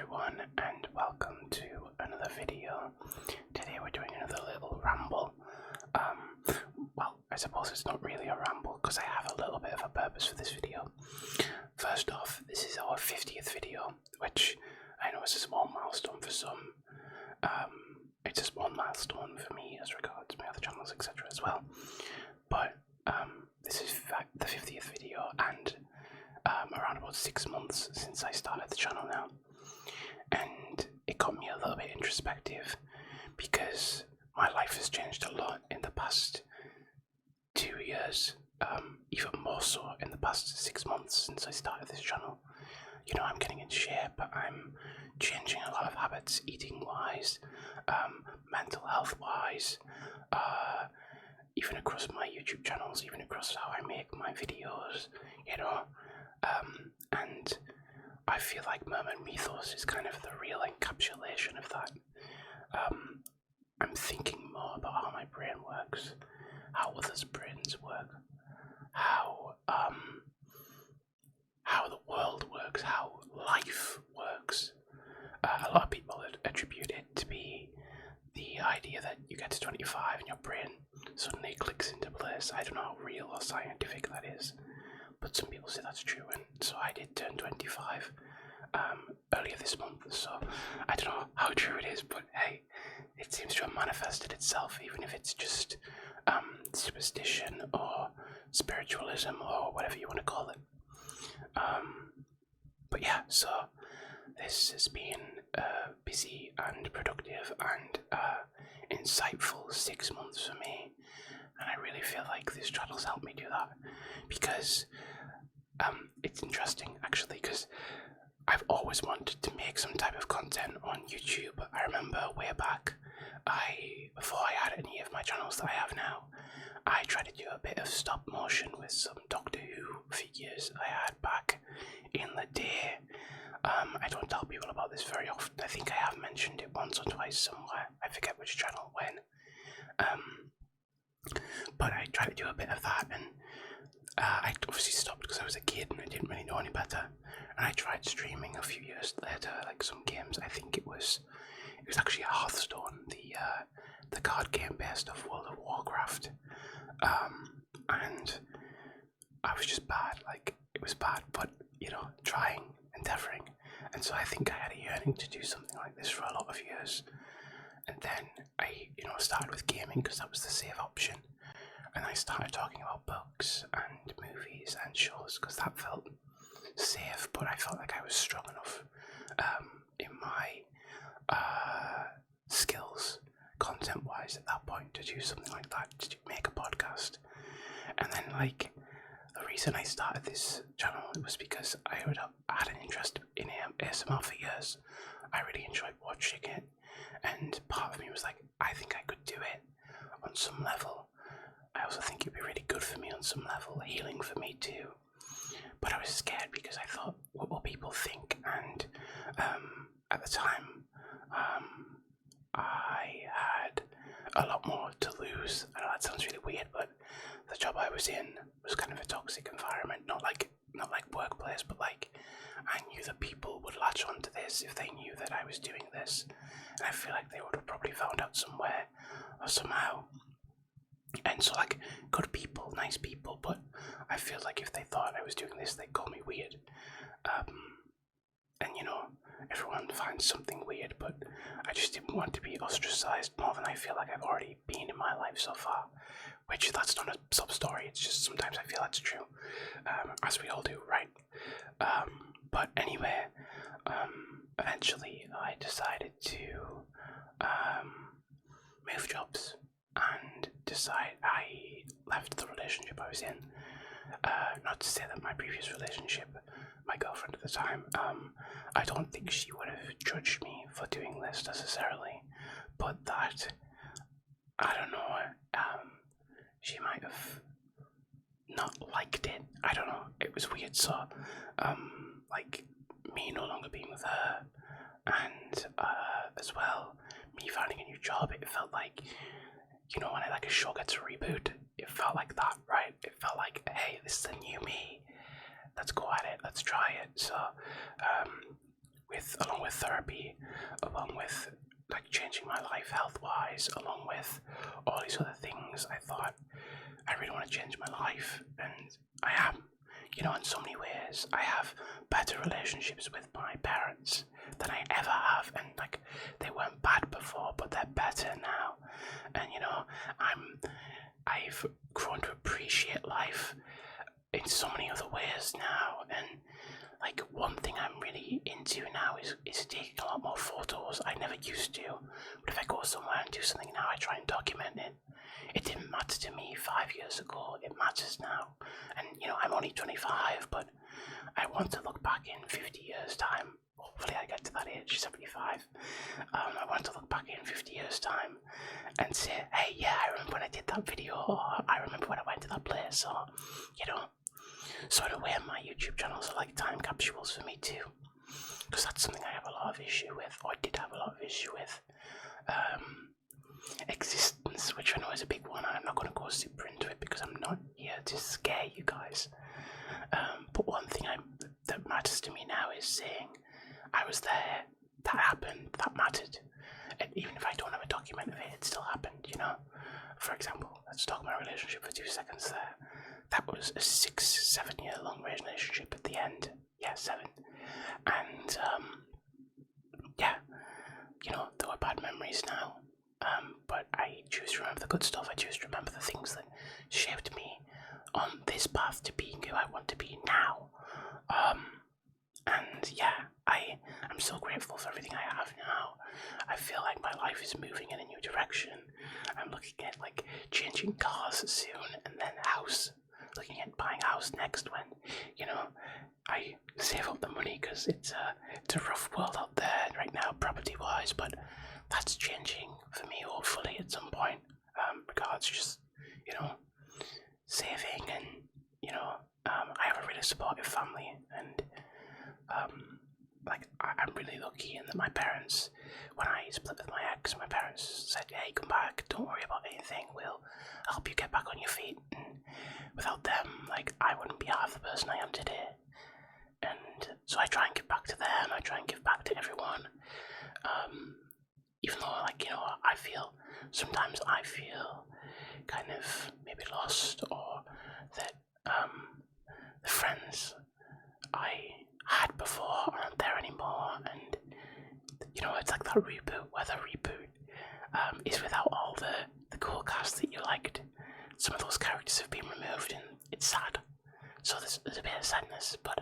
everyone, and welcome to another video. Today we're doing another little ramble. Well, I suppose it's not really a ramble because I have a little bit of a purpose for this video. First off, this is our 50th video, which I know is a small milestone for some. It's a small milestone for me as regards my other channels, etc. as well. But this is the 50th video, and around about 6 months since I started the channel now, and it got me a little bit introspective because my life has changed a lot in the past 2 years, even more so in the past 6 months since I started this channel. You know, I'm getting in shape, I'm changing a lot of habits, eating wise, mental health wise, even across my YouTube channels, even across how I make my videos, you know. And I feel like Merman Mythos is kind of the real encapsulation of that. I'm thinking more about how my brain works, how others' brains work, how the world works, how life works. A lot of people attribute it to be the idea that you get to 25 and your brain suddenly clicks into place. I don't know how real or scientific that is, but some people say that's true, and so I did turn 25 earlier this month, so I don't know how true it is, but hey, it seems to have manifested itself, even if it's just superstition or spiritualism or whatever you want to call it. But yeah, so this has been a busy and productive and insightful 6 months for me, and I really feel like this channel's helped me do that, because it's interesting actually, because I've always wanted to make some type of content on YouTube. I remember way back, before I had any of my channels that I have now, I tried to do a bit of stop motion with some Doctor Who figures I had back in the day. I don't tell people about this very often. I think I have mentioned it once or twice somewhere. I forget which channel when. But I tried to do a bit of that, and I obviously stopped because I was a kid and I didn't really know any better. And I tried streaming a few years later, like some games. I think it was actually a Hearthstone, the card game based off World of Warcraft. And I was just bad. Like, it was bad, but you know, trying, endeavoring. And so I think I had a yearning to do something like this for a lot of years. And then I, started with gaming because that was the safe option. And I started talking about books and movies and shows because that felt safe, but I felt like I was strong enough in my skills, content-wise, at that point, to do something like that, to make a podcast. And then, like, the reason I started this channel was because I had an interest in ASMR for years. I really enjoyed watching it, and part of me was like, I think I could do it on some level. I also think it'd be really good for me on some level, healing for me too. But I was scared because I thought, what will people think? And at the time, I had a lot more to lose. I know that sounds really weird, but the job I was in was kind of a toxic environment, not like workplace, but like I knew that people would latch onto this if they knew that I was doing this, and I feel like they would have probably found out somewhere or somehow. And so, like, good people, nice people, but I feel like if they thought I was doing this, they'd call me weird. And everyone finds something weird, but I just didn't want to be ostracized more than I feel like I've already been in my life so far. Which, that's not a sub-story, it's just sometimes I feel that's true. As we all do, right? But anyway, eventually I decided to move jobs and I left the relationship I was in. Not to say that my previous relationship, my girlfriend at the time, I don't think she would have judged me for doing this necessarily, but that, I don't know, she might have not liked it. I don't know, it was weird. So, like, me no longer being with her, and as well, me finding a new job, it felt like, when a show gets a reboot, it felt like that, right? It felt like, hey, this is the new me, let's go at it, let's try it. So along with therapy, along with like changing my life health-wise, along with all these other things, I thought I really want to change my life, and I am. You know, in so many ways, I have better relationships with my parents than I ever have, and like they weren't bad before, but they're better now. And you know, I've grown to appreciate life in so many other ways now, and like one thing I'm really into now is taking a lot more photos. I never used to, but if I go somewhere and do something now, I try and document it. It didn't matter to me 5 years ago, it matters now. And you know, I'm only 25, but I want to look back in 50 years' time. Hopefully I get to that age, 75. I want to look back in 50 years' time and say, hey, yeah, I remember when I did that video, or I remember when I went to that place, or, you know. So in a way, my YouTube channels are like time capsules for me too. Because that's something I have a lot of issue with, or I did have a lot of issue with. Existence, which I know is a big one. I'm not going to go super into it because I'm not here to scare you guys. But one thing that matters to me now is saying, I was there, that happened, that mattered. And even if I don't have a document of it, it still happened, you know? For example, let's talk about my relationship for 2 seconds there. That was a 6-7 year long relationship at the end. Yeah, 7. And, yeah, you know, there were bad memories now. But I choose to remember the good stuff. I choose to remember the things that shaped me on this path to being who I want to be now. And yeah, I'm so grateful for everything I have now. I feel like my life is moving in a new direction. I'm looking at like changing cars soon, and then house. Looking at buying a house next when, you know, I save up the money because it's a rough world out there right now, property-wise, but that's changing for me hopefully at some point. Regards just, you know, saving, and you know, I have a really supportive family, and like I'm really lucky in that my parents, when I split with my ex, my parents said, hey, come back, don't worry about anything, we'll help you get back on your feet. And without them, like, I wouldn't be half the person I am today. And so I try and give back to them, I try and give back to everyone. Even though, like, you know, sometimes I feel kind of maybe lost, or that the friends I had before aren't there anymore, and you know, it's like that reboot where the reboot is without all the cool cast that you liked. Some of those characters have been removed, and it's sad. So there's a bit of sadness, but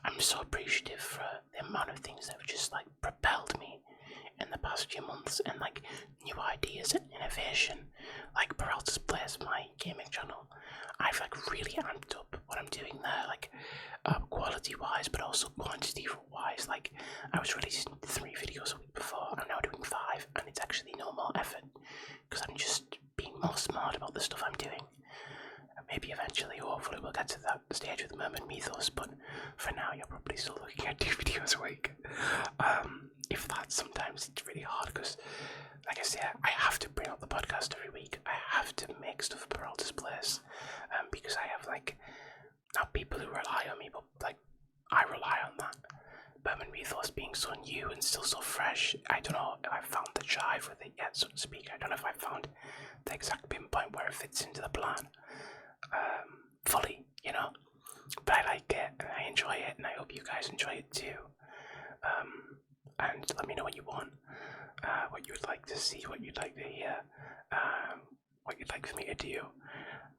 I'm so appreciative for the amount of things that have just like propelled me in the past few months, and like new ideas and innovation, like Peralta's Place, my gaming channel. I've like really amped up what I'm doing there, like quality wise, but also quantity wise. Like I was releasing 3 videos a week before, I'm now doing 5, and it's actually no more effort because I'm just being more smart about the stuff I'm doing. Maybe eventually, hopefully, we'll get to that stage with the Mermaid Mythos, but for now, you're probably still looking at 2 videos a week. If that, sometimes it's really hard because, like I say, I have to bring out the podcast every week. I have to make stuff for Peralta's Place, because I have, like, not people who rely on me, but, like, I rely on that. Mermaid Mythos being so new and still so fresh, I don't know if I've found the jive with it yet, so to speak. I don't know if I've found the exact pinpoint where it fits into the plan. Fully, you know, but I like it and I enjoy it, and I hope you guys enjoy it too. And let me know what you want, what you would like to see, what you'd like to hear, what you'd like for me to do.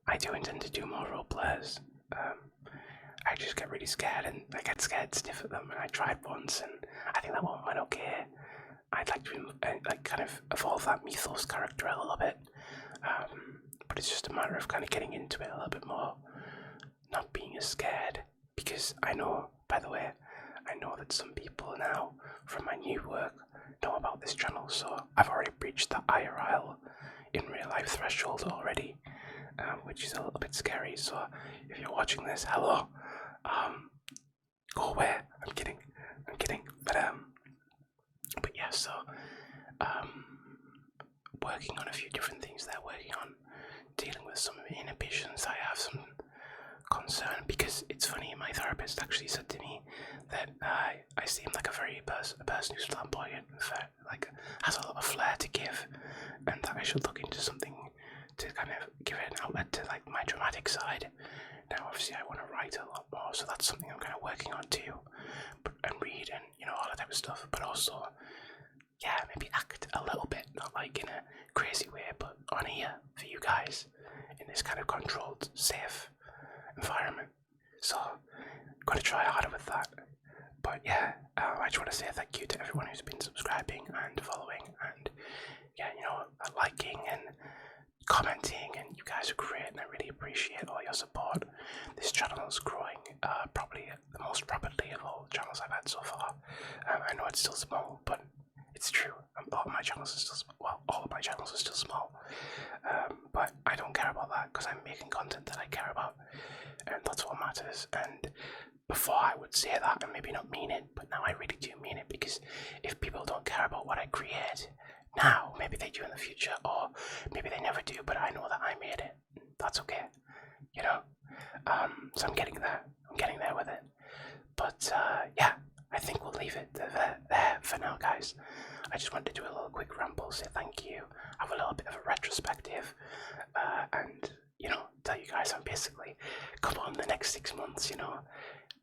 I do intend to do more role players. I just get really scared, and I get scared stiff at them, and I tried once and I think that one went okay. I'd like to like kind of evolve that Mythos character a little bit. But it's just a matter of kind of getting into it a little bit more, not being as scared, because I know, by the way, I know that some people now from my new work know about this channel, so I've already breached the IRL in real life threshold already, which is a little bit scary. So if you're watching this, hello, go away. I'm kidding, but yeah, so working on a few different things there, working on dealing with some inhibitions I have, some concern, because it's funny, my therapist actually said to me that I seem like a person who's flamboyant, like has a lot of flair to give, and that I should look into something to kind of give it an outlet to like my dramatic side. Now, obviously, I want to write a lot more, so that's something I'm kind of working on too, and read and all that type of stuff. But also, yeah, maybe act a little bit, not like in a crazy way, but on here for you guys in this kind of controlled, safe environment. So, I'm going to try harder with that. But yeah, I just want to say thank you to everyone who's been subscribing and following and liking and commenting, and you guys are great, and I really appreciate all your support. This channel is growing probably the most rapidly of all the channels I've had so far. I know it's still small, but it's true. All of my channels are still small. But I don't care about that because I'm making content that I care about, and that's what matters. And before I would say that and maybe not mean it, but now I really do mean it, because if people don't care about what I create now, maybe they do in the future, or maybe they never do, but I know that I made it. That's okay, so I'm getting there with it. But yeah, I think we'll leave it there for now, guys. I just wanted to do a little quick ramble, say thank you, have a little bit of a retrospective, and tell you guys I'm basically come on the next 6 months,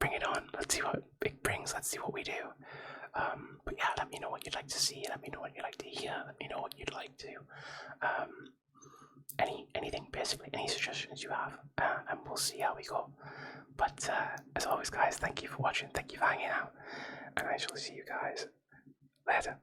bring it on. Let's see what it brings. Let's see what we do. But yeah, let me know what you'd like to see. Let me know what you'd like to hear. Let me know what you'd like to. Anything, basically, any suggestions you have, and we'll see how we go. But as always, guys, thank you for watching. Thank you for hanging out, and I shall see you guys later.